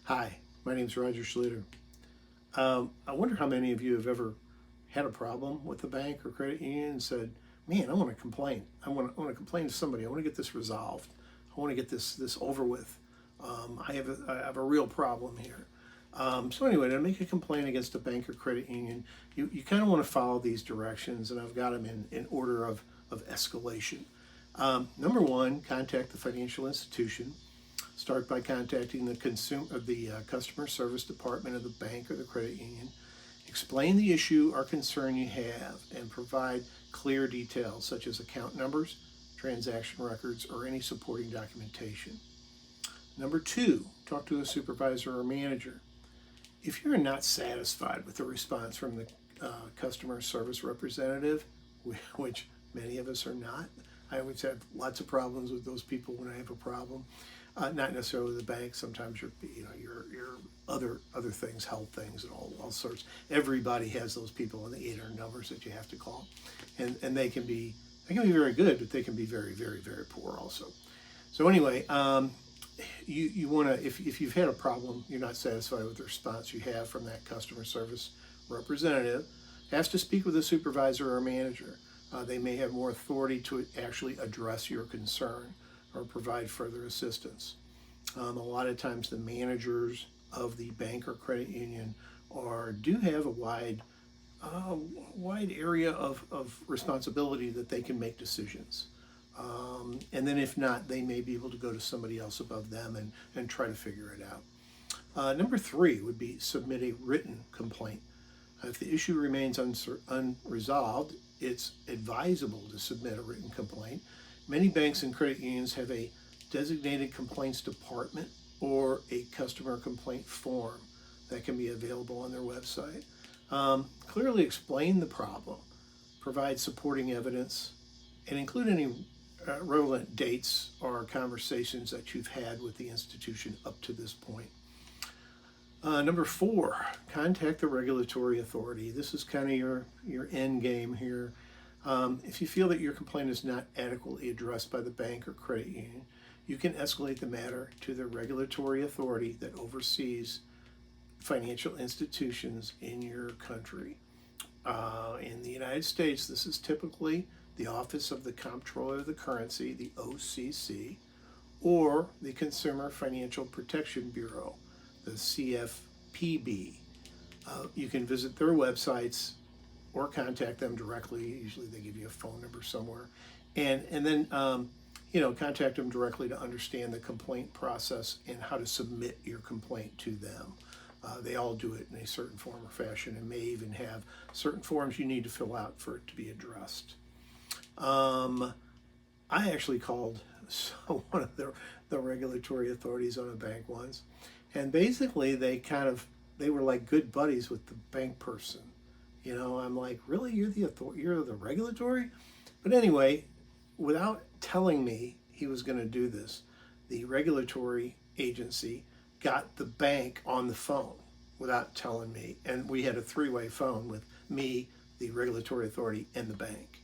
Hi, my name's Roger Schluter. I wonder how many of you have ever had a problem with the bank or credit union and said, "Man, I want to complain. I want to complain to somebody. I want to get this resolved. I want to get this over with. I have a real problem here." So anyway, to make a complaint against a bank or credit union, you kind of want to follow these directions, and I've got them in order of escalation. Number one, contact the financial institution. Start by contacting the customer service department of the bank or the credit union. Explain the issue or concern you have and provide clear details such as account numbers, transaction records, or any supporting documentation. Number two, talk to a supervisor or manager. If you're not satisfied with the response from the customer service representative, which many of us are not, I always have lots of problems with those people when I have a problem. Not necessarily the bank. Sometimes your other things, health things, and all sorts. Everybody has those people on the 800 numbers that you have to call, and they can be very good, but they can be very very very poor also. So anyway, you want to if you've had a problem, you're not satisfied with the response you have from that customer service representative, ask to speak with a supervisor or manager. They may have more authority to actually address your concern or provide further assistance. A lot of times, the managers of the bank or credit union do have a wide area of responsibility that they can make decisions. And then, if not, they may be able to go to somebody else above them and try to figure it out. Number three would be submit a written complaint. If the issue remains unresolved, it's advisable to submit a written complaint. Many banks and credit unions have a designated complaints department or a customer complaint form that can be available on their website. Clearly explain the problem, provide supporting evidence, and include any relevant dates or conversations that you've had with the institution up to this point. Number four, contact the regulatory authority. This is kind of your end game here. If you feel that your complaint is not adequately addressed by the bank or credit union, you can escalate the matter to the regulatory authority that oversees financial institutions in your country. In the United States, this is typically the Office of the Comptroller of the Currency, the OCC, or the Consumer Financial Protection Bureau, the CFPB. You can visit their websites or contact them directly. Usually they give you a phone number somewhere. And then, contact them directly to understand the complaint process and how to submit your complaint to them. They all do it in a certain form or fashion and may even have certain forms you need to fill out for it to be addressed. I actually called one of the regulatory authorities on a bank once, and basically they were like good buddies with the bank person. I'm like, really, you're the regulatory? But anyway, without telling me he was going to do this, the regulatory agency got the bank on the phone without telling me, and we had a three-way phone with me, the regulatory authority, and the bank.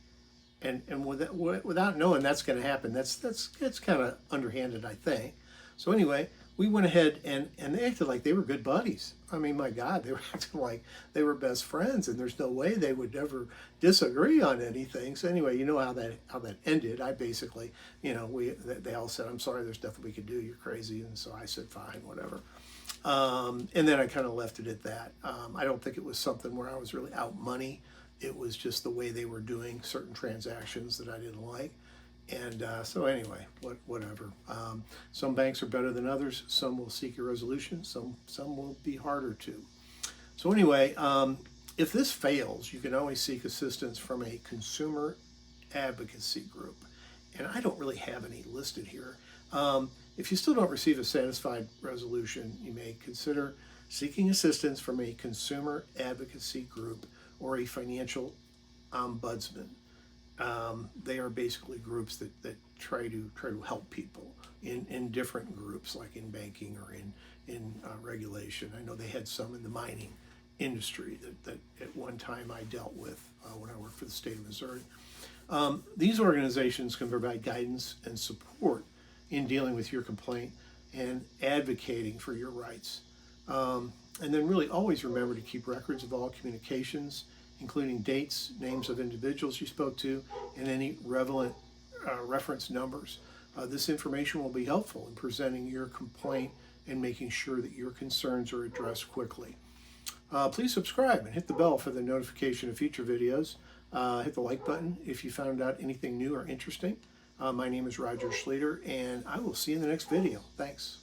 And without knowing that's going to happen, that's kind of underhanded, I think. So anyway, we went ahead and they acted like they were good buddies. I mean, my God, they were acting like they were best friends, and there's no way they would ever disagree on anything. So anyway, you know how that ended. I basically, they all said, "I'm sorry, there's nothing we can do. You're crazy," and so I said, "Fine, whatever." And then I kind of left it at that. I don't think it was something where I was really out money. It was just the way they were doing certain transactions that I didn't like. And so anyway, whatever. Some banks are better than others. Some will seek a resolution. Some will be harder to. So anyway, if this fails, you can always seek assistance from a consumer advocacy group. And I don't really have any listed here. If you still don't receive a satisfied resolution, you may consider seeking assistance from a consumer advocacy group or a financial ombudsman. They are basically groups that try to help people in different groups, like in banking or in regulation. I know they had some in the mining industry that at one time I dealt with when I worked for the state of Missouri. These organizations can provide guidance and support in dealing with your complaint and advocating for your rights. And then really always remember to keep records of all communications, including dates, names of individuals you spoke to, and any relevant reference numbers. This information will be helpful in presenting your complaint and making sure that your concerns are addressed quickly. Please subscribe and hit the bell for the notification of future videos. Hit the like button if you found out anything new or interesting. My name is Roger Schlueter, and I will see you in the next video. Thanks.